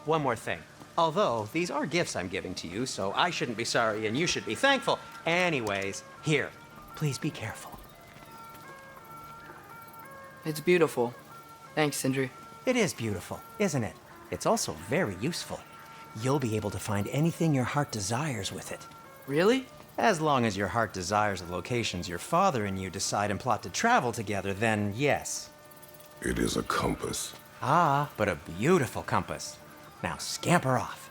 one more thing. Although, these are gifts I'm giving to you, so I shouldn't be sorry and you should be thankful. Anyways, here, please be careful. It's beautiful. Thanks, Sindri. It is beautiful, isn't it? It's also very useful. You'll be able to find anything your heart desires with it. Really? As long as your heart desires the locations your father and you decide and plot to travel together, then yes. It is a compass. Ah, but a beautiful compass. Now scamper off.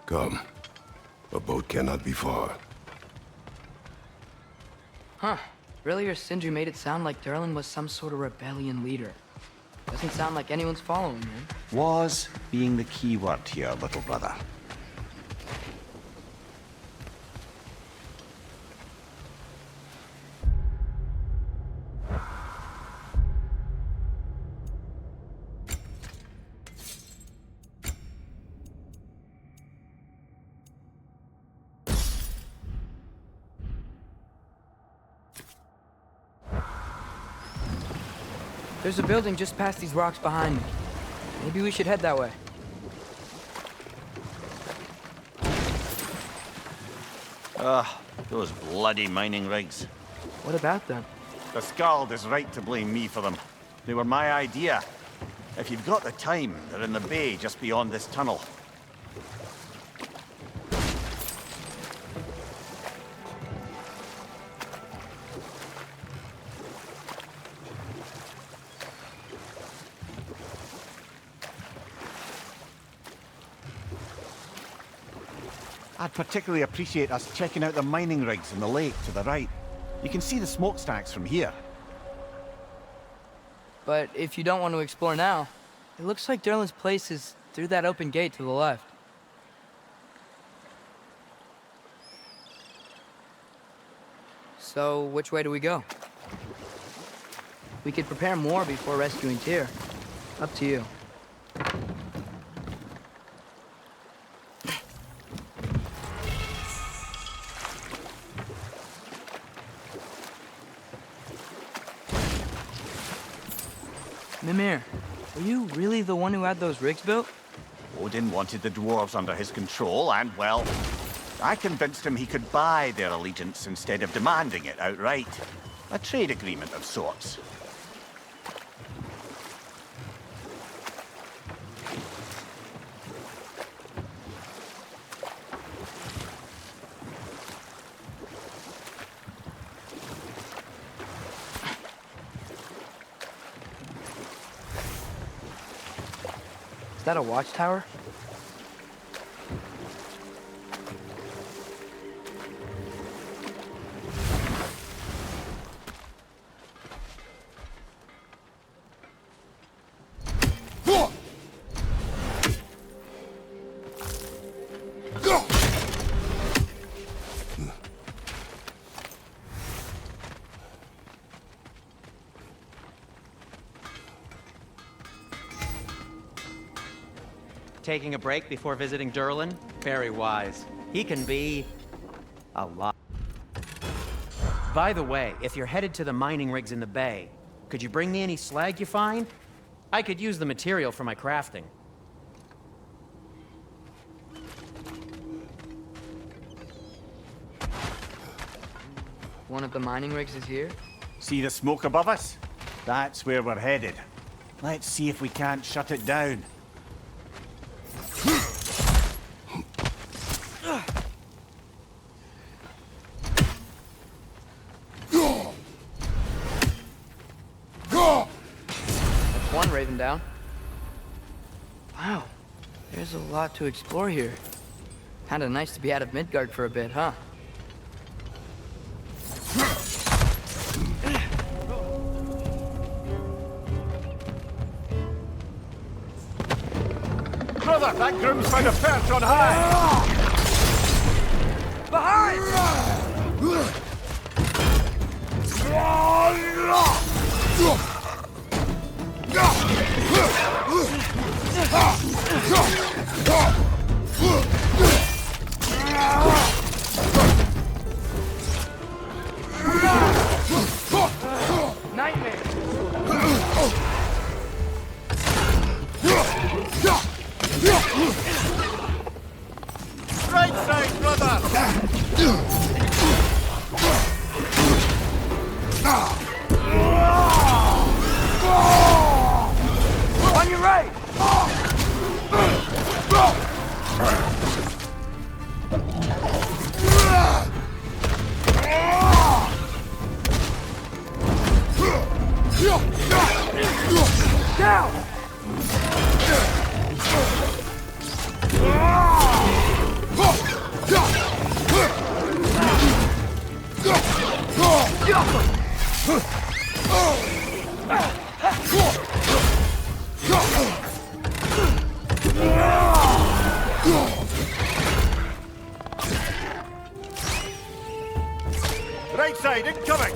Come. A boat cannot be far. Huh. Earlier, Sindri made it sound like Durlin was some sort of rebellion leader. Doesn't sound like anyone's following him. Was being the key word here, little brother. There's a building just past these rocks behind me. Maybe we should head that way. Those bloody mining rigs. What about them? The Skald is right to blame me for them. They were my idea. If you've got the time, they're in the bay just beyond this tunnel. I'd particularly appreciate us checking out the mining rigs in the lake to the right. You can see the smokestacks from here. But if you don't want to explore now, it looks like Durlin's place is through that open gate to the left. So, which way do we go? We could prepare more before rescuing Tyr. Up to you. Mimir, were you really the one who had those rigs built? Odin wanted the dwarves under his control, and, well, I convinced him he could buy their allegiance instead of demanding it outright. A trade agreement of sorts. Is that a watchtower? Taking a break before visiting Durlin? Very wise. He can be a lot. By the way, if you're headed to the mining rigs in the bay, could you bring me any slag you find? I could use the material for my crafting. One of the mining rigs is here? See the smoke above us? That's where we're headed. Let's see if we can't shut it down. One raven down. Wow, there's a lot to explore here. Kinda nice to be out of Midgard for a bit, huh? Brother, that groom's found a perch on high! Behind! Nightmare. Right side, brother! On your right. Down. Right side, incoming!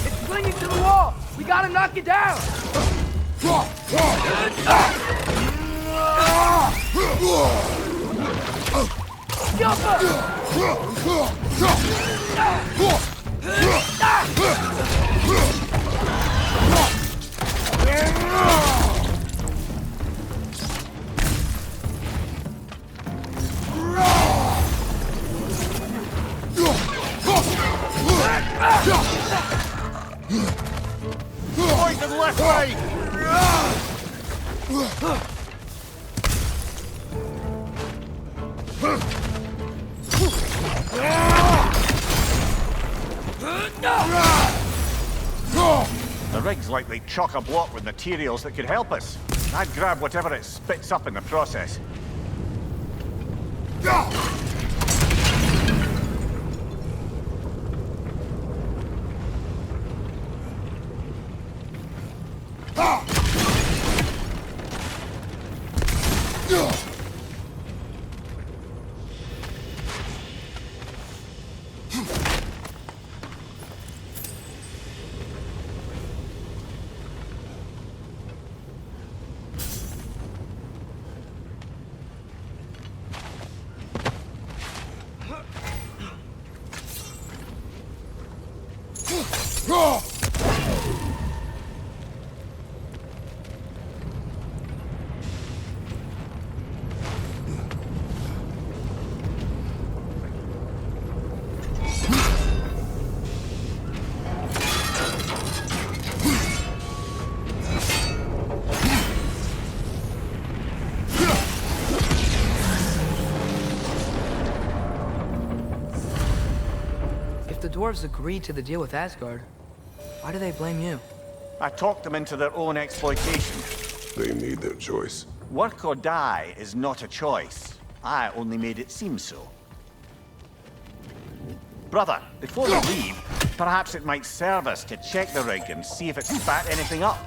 It's clinging to the wall. We gotta knock it down. Point to the left side! The rig's likely chock-a-block with materials that could help us. I'd grab whatever it spits up in the process. If the dwarves agreed to the deal with Asgard, why do they blame you? I talked them into their own exploitation. They made their choice. Work or die is not a choice. I only made it seem so. Brother, before we leave, perhaps it might serve us to check the rig and see if it's spat anything up.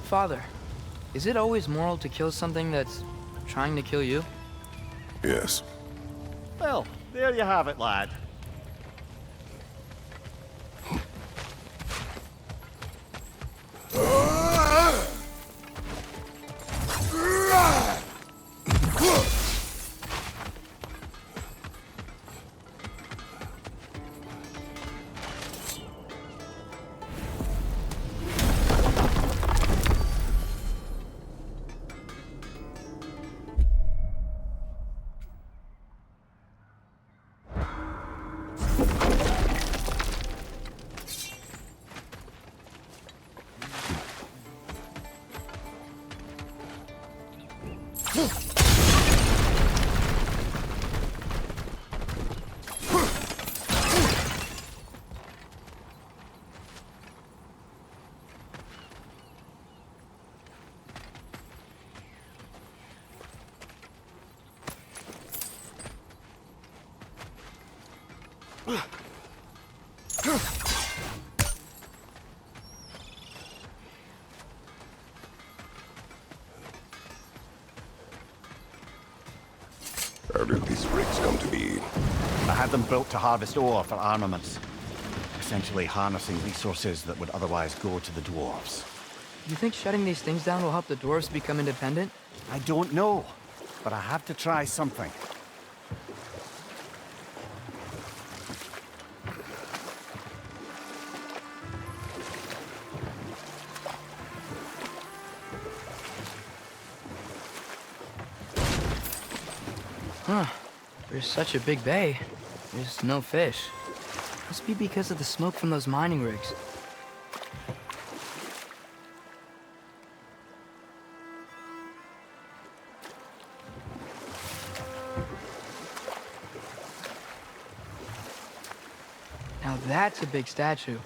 Father, is it always moral to kill something that's trying to kill you? Yes. Well, there you have it, lad. How did these rigs come to be? I had them built to harvest ore for armaments. Essentially harnessing resources that would otherwise go to the dwarves. You think shutting these things down will help the dwarves become independent? I don't know, but I have to try something. Huh. There's such a big bay. There's no fish. Must be because of the smoke from those mining rigs. Now that's a big statue.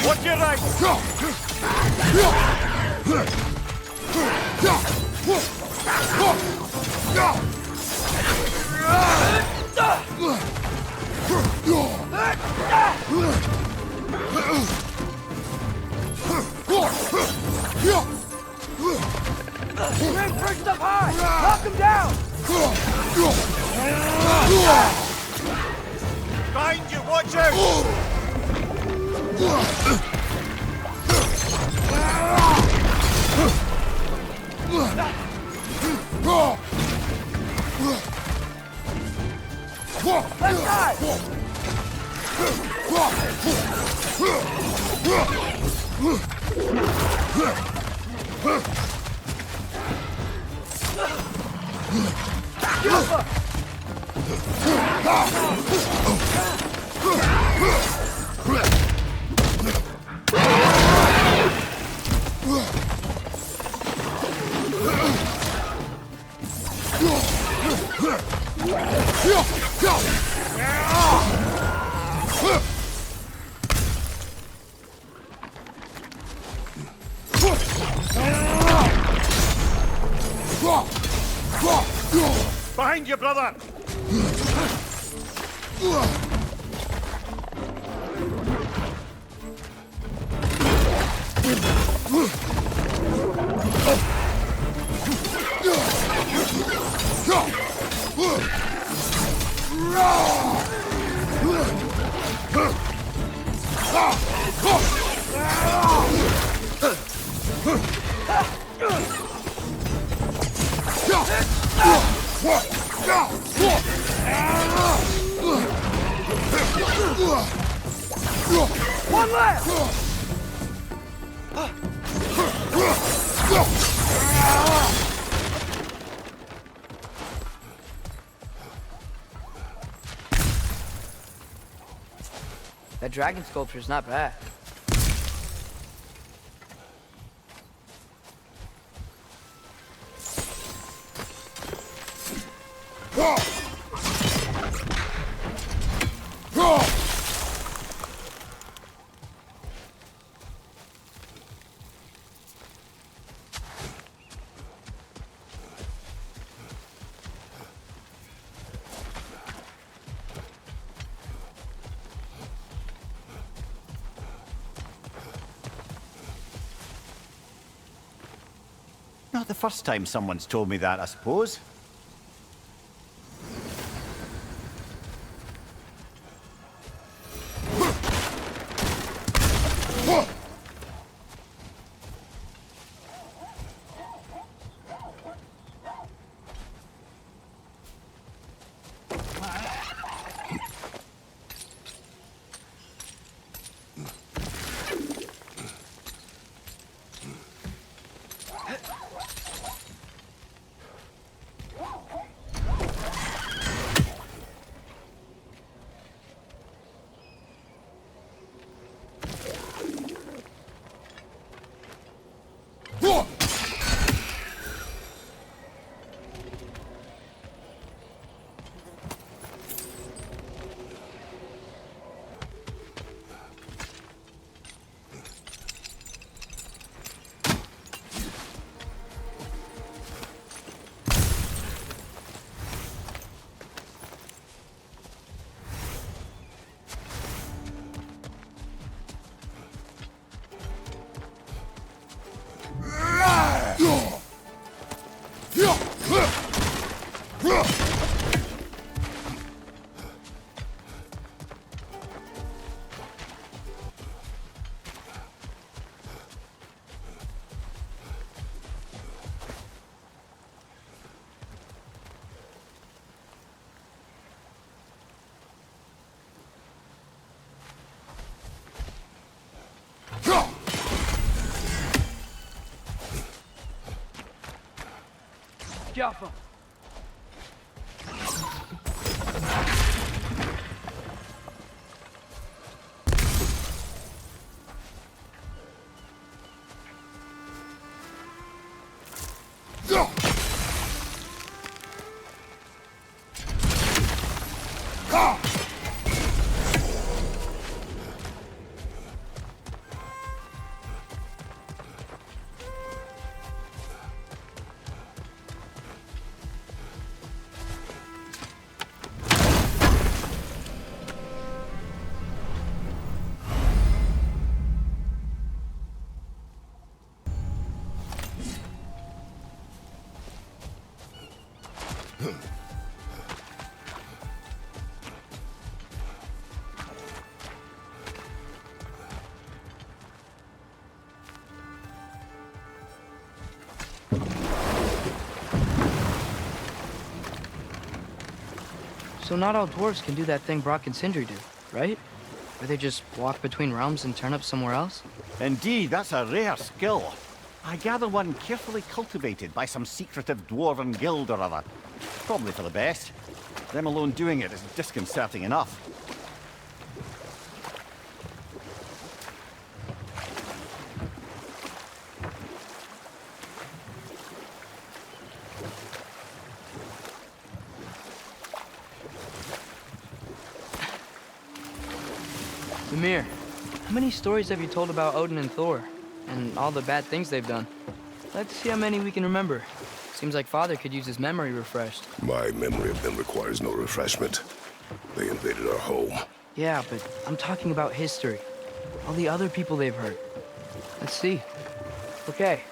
What's your right? First up high! Knock him down! Behind you, watch out! Left side! Behind you, brother! One left! That dragon sculpture's not bad. Not the first time someone's told me that, I suppose. Jaffa. So not all dwarves can do that thing Brock and Sindri do, right? Where they just walk between realms and turn up somewhere else? Indeed, that's a rare skill. I gather one carefully cultivated by some secretive dwarven guild or other. Probably for the best. Them alone doing it is disconcerting enough. Ymir, how many stories have you told about Odin and Thor? And all the bad things they've done? Let's see how many we can remember. Seems like Father could use his memory refreshed. My memory of them requires no refreshment. They invaded our home. Yeah, but I'm talking about history. All the other people they've hurt. Let's see. Okay,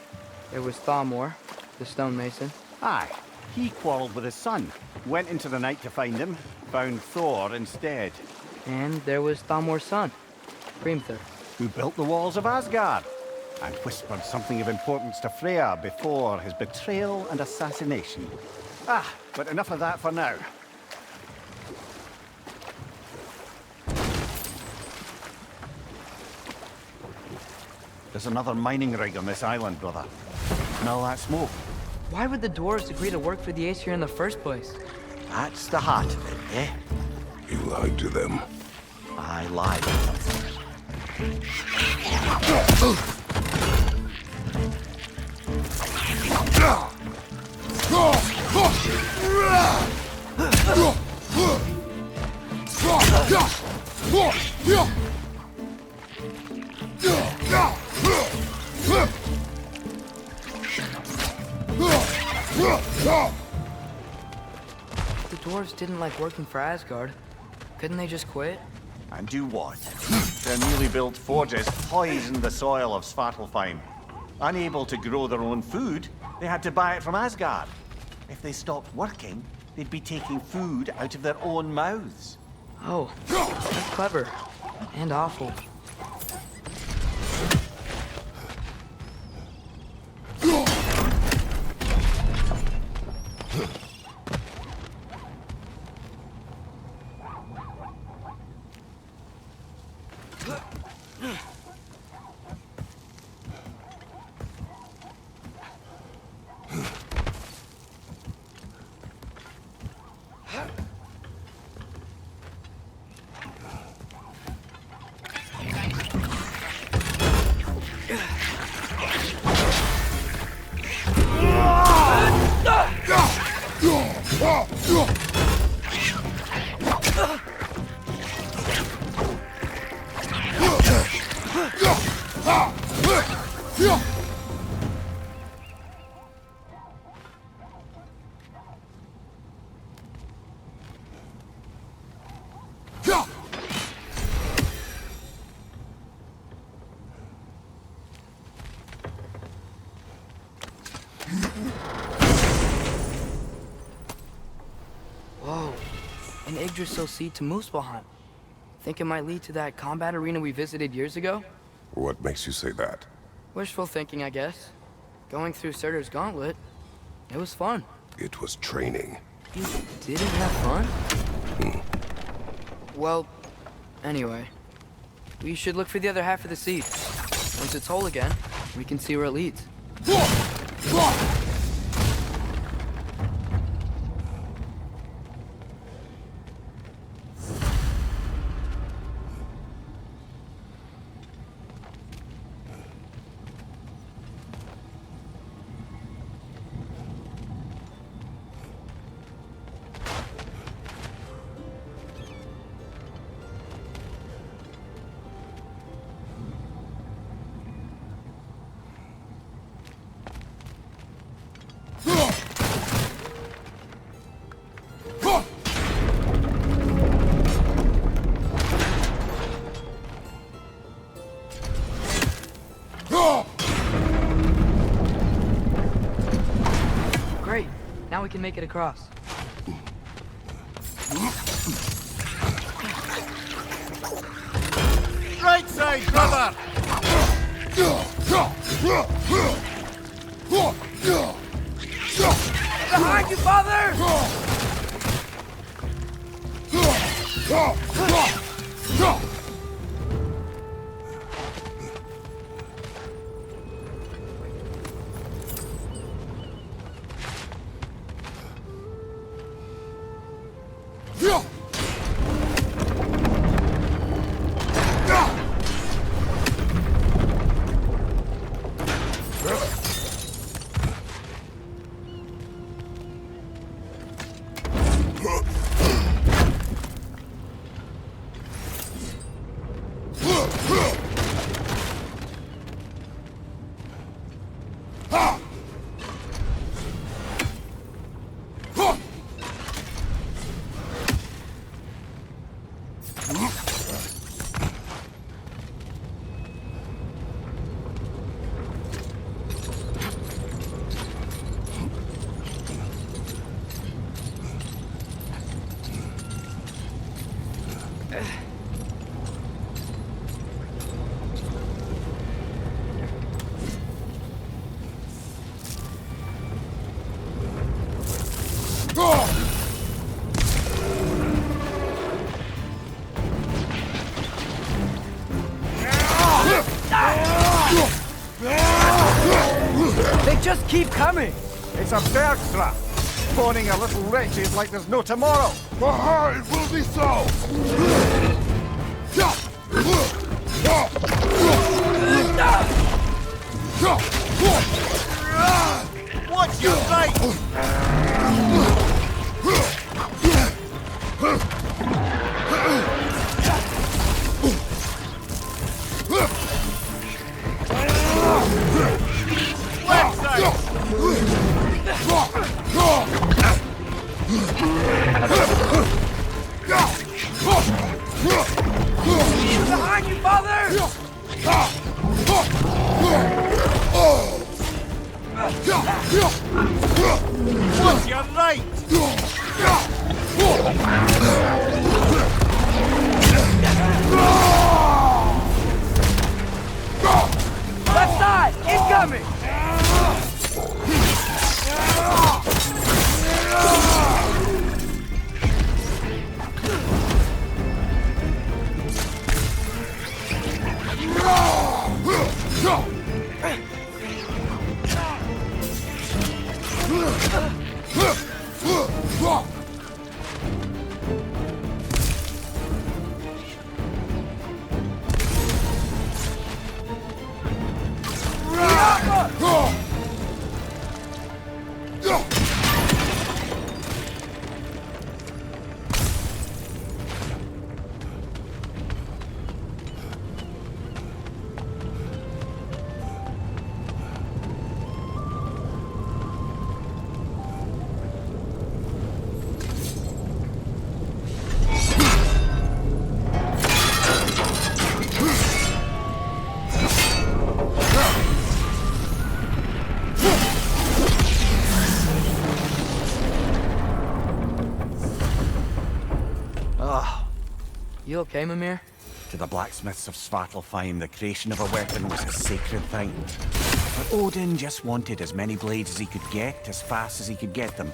there was Thamor, the stonemason. Aye, he quarreled with his son. Went into the night to find him, found Thor instead. And there was Thamor's son, Hrimthur. Who built the walls of Asgard and whispered something of importance to Freya before his betrayal and assassination. But enough of that for now. There's another mining rig on this island, brother. Smell that smoke? Why would the dwarves agree to work for the Aesir in the first place? That's the heart of it, eh? You lied to them. I lied. The dwarves didn't like working for Asgard. Couldn't they just quit? And do what? Their newly built forges poisoned the soil of Svartalfheim. Unable to grow their own food, They had to buy it from Asgard. If they stopped working, they'd be taking food out of their own mouths. Oh, that's clever. And awful. Whoa, an Yggdrasil seed to Muspelheim. Think it might lead to that combat arena we visited years ago? What makes you say that? Wishful thinking, I guess. Going through Surtur's gauntlet, it was fun. It was training. You didn't have fun? Well, anyway, we should look for the other half of the seed. Once it's whole again, we can see where it leads. Great. Now we can make it across. Right side, brother! Behind you, father! They just keep coming! It's a bird trap, spawning a little wretches like there's no tomorrow. It will be so! What's your right? Left side! Behind you, father! What's your right? Left side! Incoming! You okay, Mimir? To the blacksmiths of Svartalfheim, the creation of a weapon was a sacred thing. But Odin just wanted as many blades as he could get, as fast as he could get them.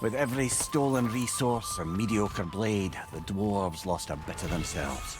With every stolen resource and mediocre blade, the dwarves lost a bit of themselves.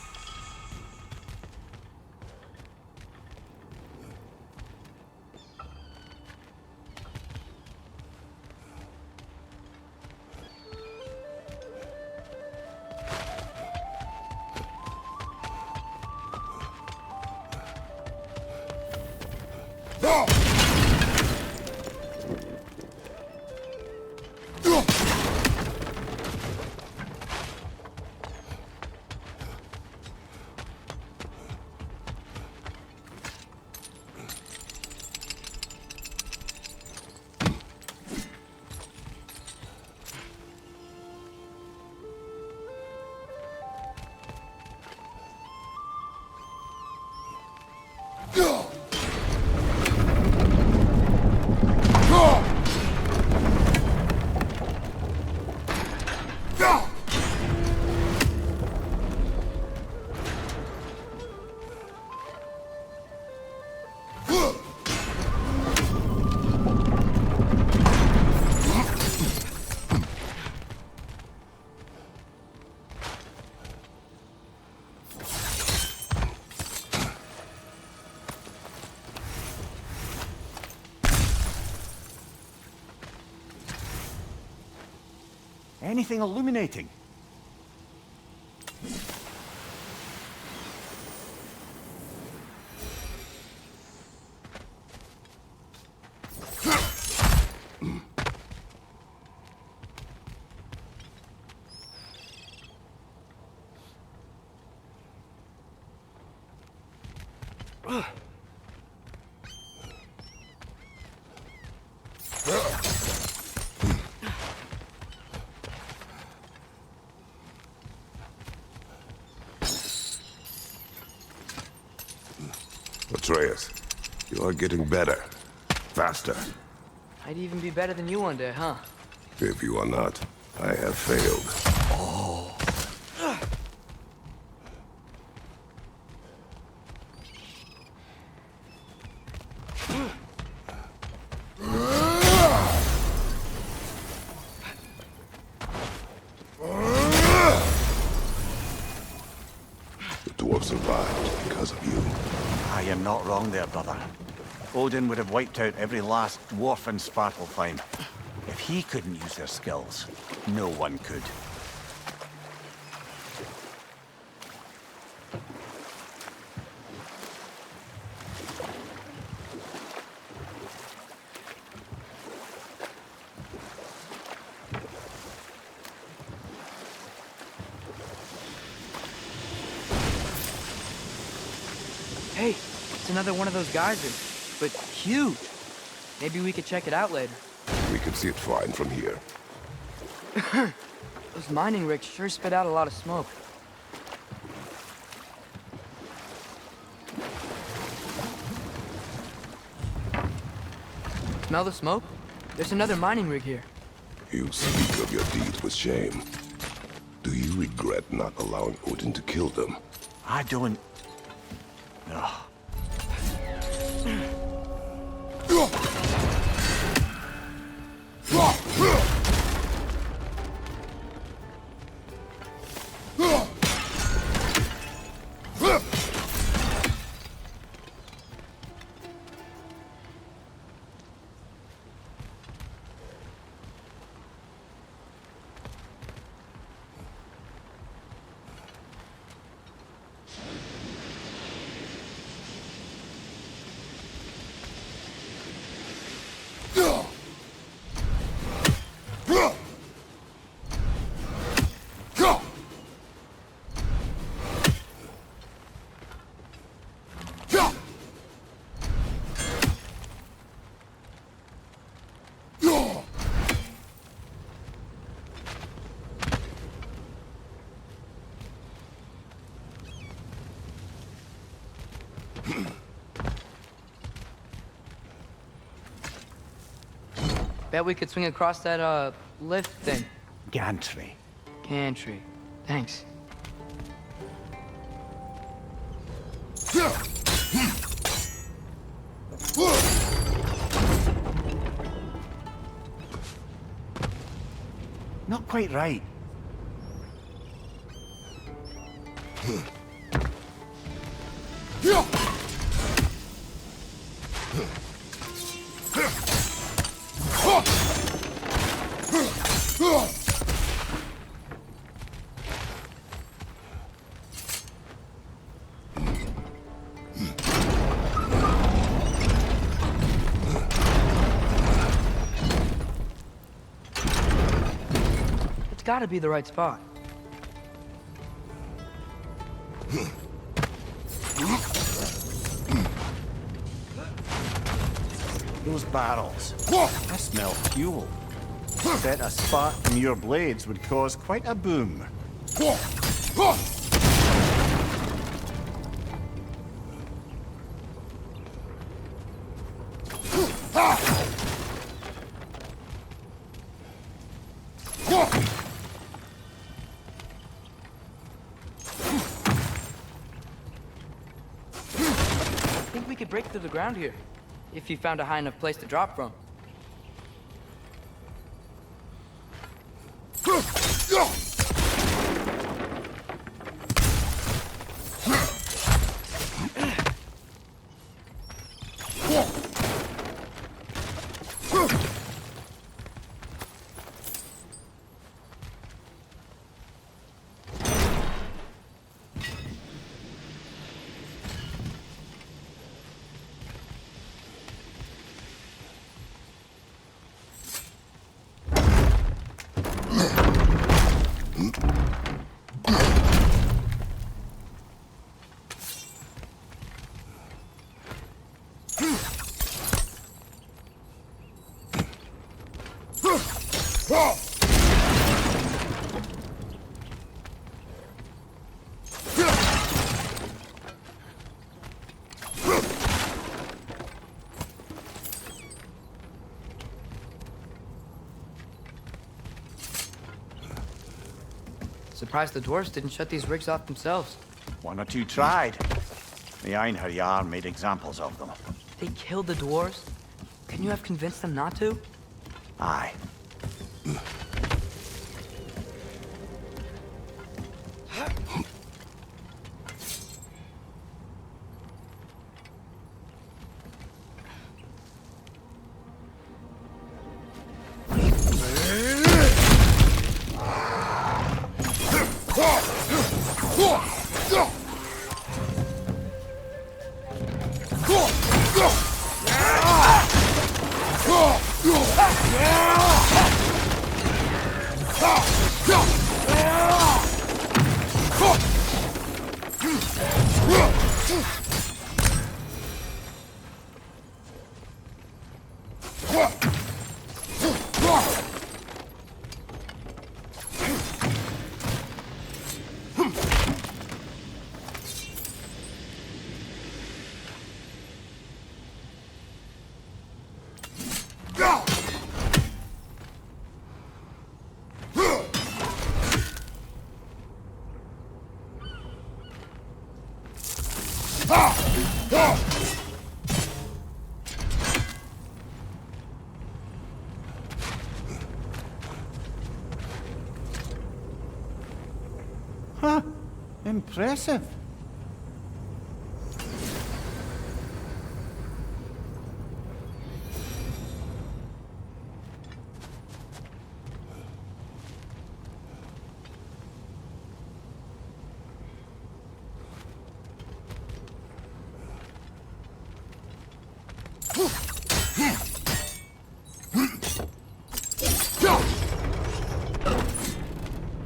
Anything illuminating? Atreus, you are getting better. Faster. I'd even be better than you one day, huh? If you are not, I have failed. The dwarf survived because of you. I am not wrong there, brother. Odin would have wiped out every last dwarf in Svartalfheim. If he couldn't use their skills, no one could. Hey, it's another one of those geysers, but huge. Maybe we could check it out later. We can see it fine from here. Those mining rigs sure spit out a lot of smoke. Smell the smoke? There's another mining rig here. You speak of your deeds with shame. Do you regret not allowing Odin to kill them? I don't... No. Bet we could swing across that, lift thing. Gantry. Gantry. Thanks. Not quite right. It's gotta be the right spot. Those barrels. I smell fuel. Bet a spark from your blades would cause quite a boom. I think we could break through the ground here, if you found a high enough place to drop from. Surprised the dwarves didn't shut these rigs off themselves. One or two tried. The Einherjar made examples of them. They killed the dwarves? Couldn't you have convinced them not to? Aye. Huh. Impressive.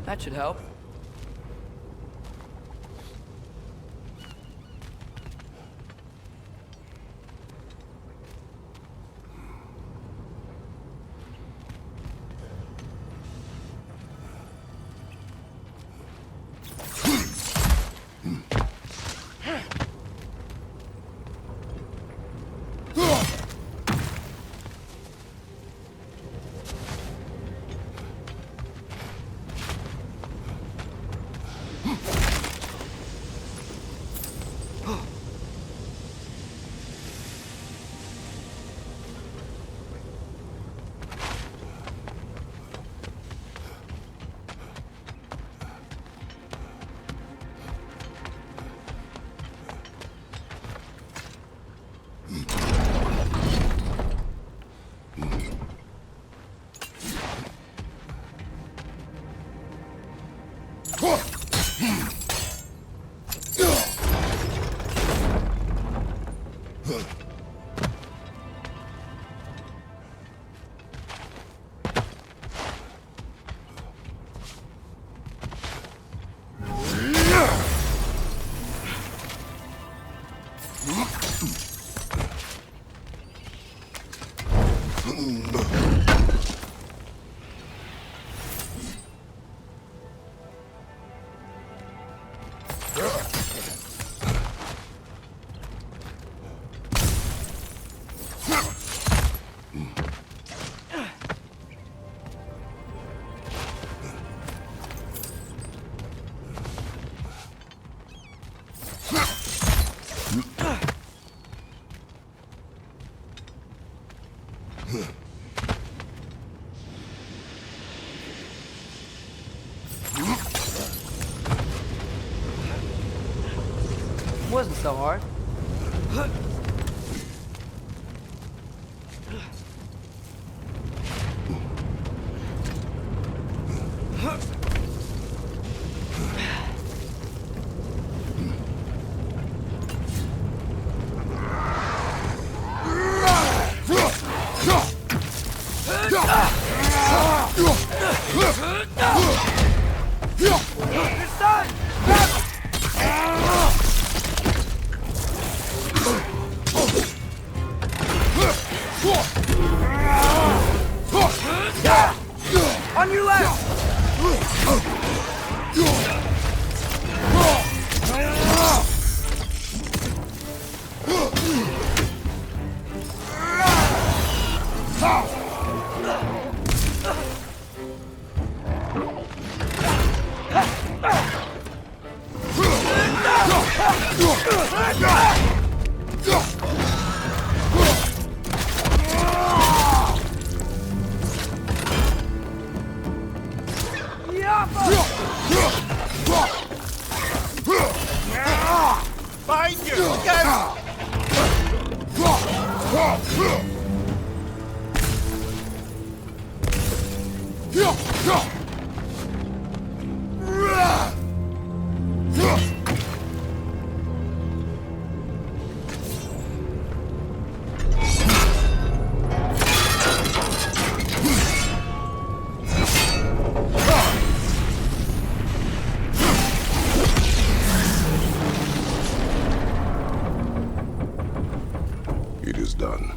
That should help. Wasn't so hard. On your left! Behind you! Look out! It is done.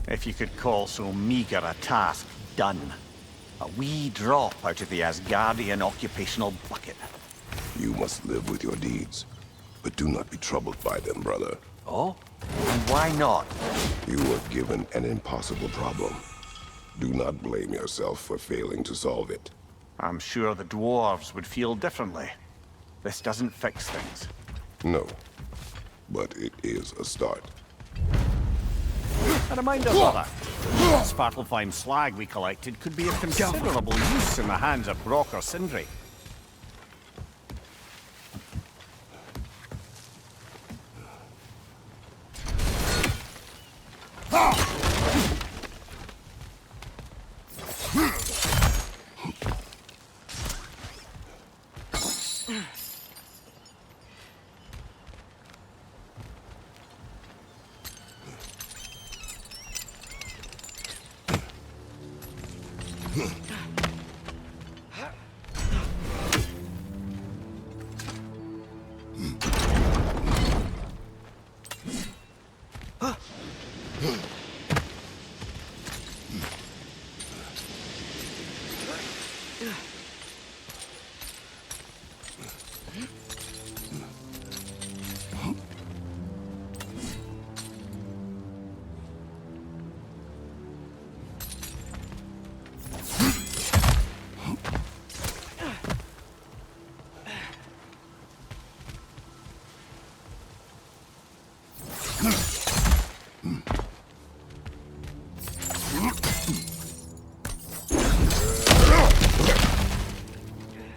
If you could call so meager a task done. A wee drop out of the Asgardian occupational bucket. You must live with your deeds, but do not be troubled by them, brother. Oh? And why not? You were given an impossible problem. Do not blame yourself for failing to solve it. I'm sure the dwarves would feel differently. This doesn't fix things. No. but it is a start. A reminder, brother. The Svartalfheim slag we collected could be of considerable use in the hands of Brock or Sindri.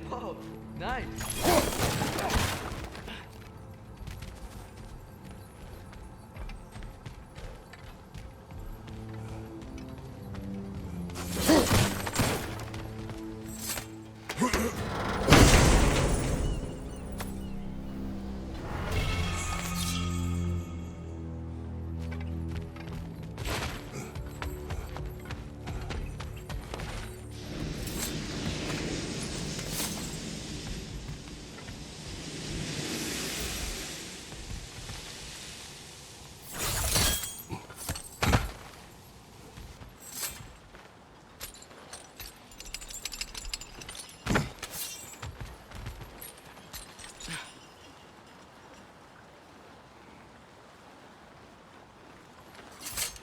Whoa, nice.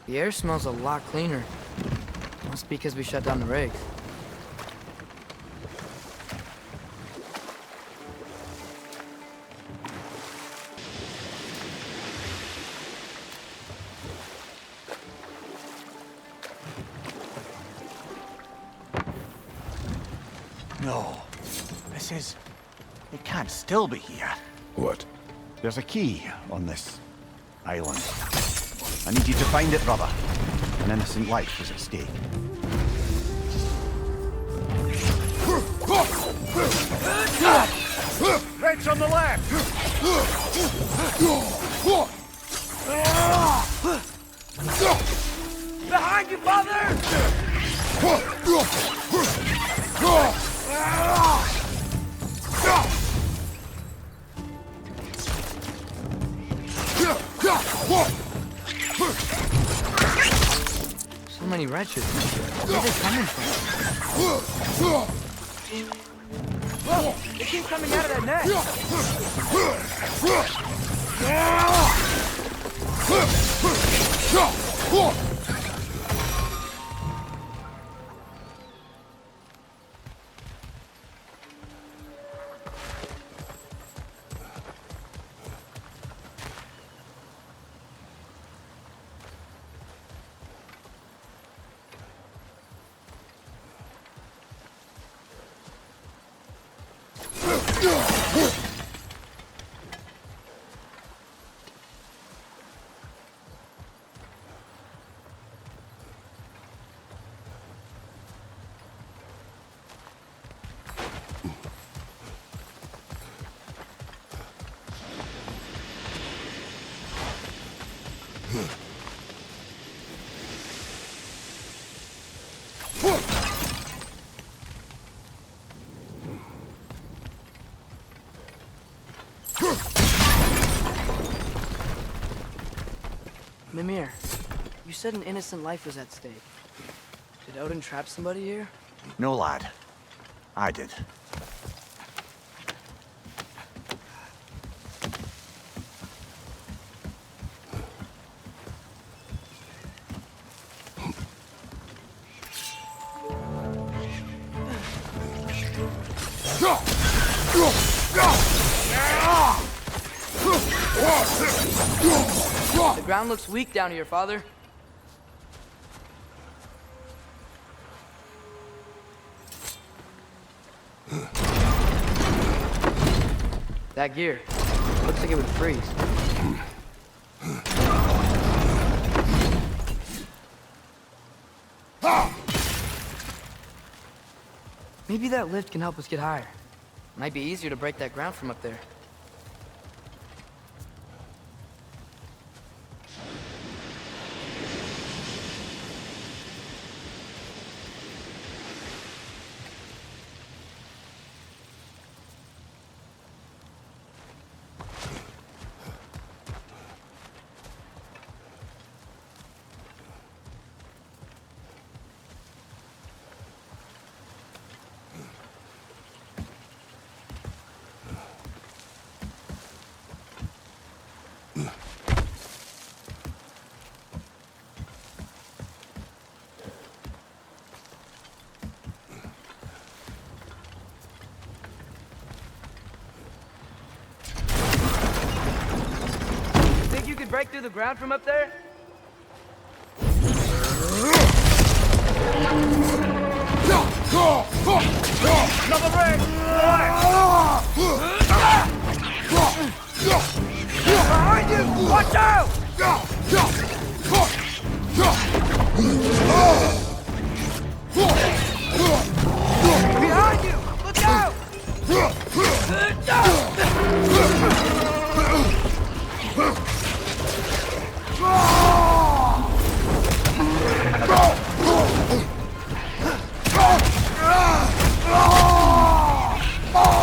The air smells a lot cleaner. Must be because we shut down the rigs. No. This is... It can't still be here. What? There's a key on this island. I need you to find it, brother. An innocent life is at stake. Red's on the left! Behind you, father! So many wretches. Where are they coming from? Whoa! They keep coming out of that net! Mimir, you said an innocent life was at stake. Did Odin trap somebody here? No, lad. I did. The ground looks weak down here, Father. That gear. Looks like it would freeze. Maybe that lift can help us get higher. Might be easier to break that ground from up there. Break through the ground from up there? Another ring! Behind you! Watch out! Behind you! Look out!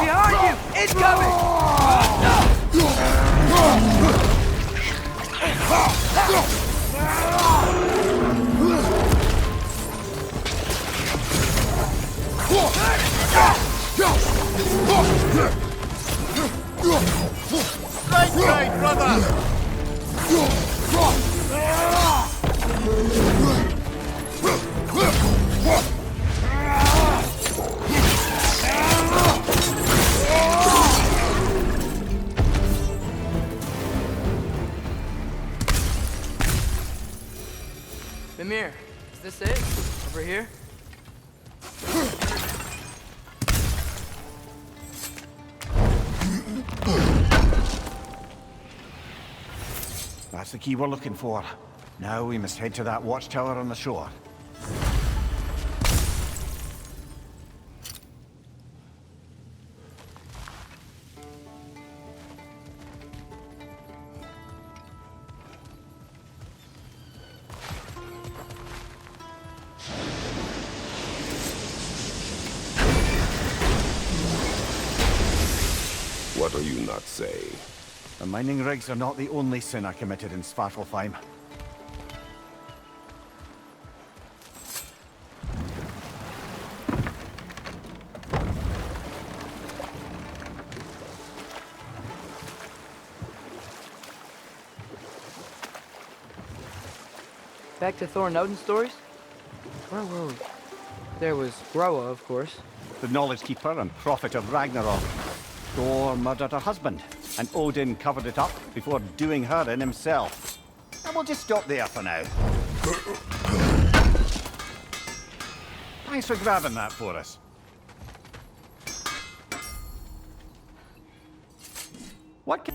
Behind you! Incoming! Right side, brother! Mimir, is this it? Over here? That's the key we're looking for. Now we must head to that watchtower on the shore. What are you not saying? The mining rigs are not the only sin I committed in Svartalfheim. Back to Thor and Odin stories? Where were we? There was Groa, of course. The knowledge keeper and prophet of Ragnarok. Thor murdered her husband, and Odin covered it up before doing her in himself. And we'll just stop there for now. Thanks for grabbing that for us. What can...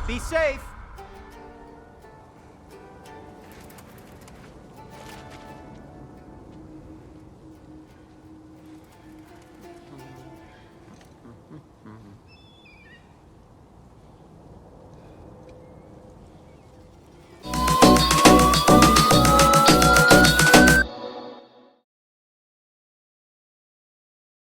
Be safe!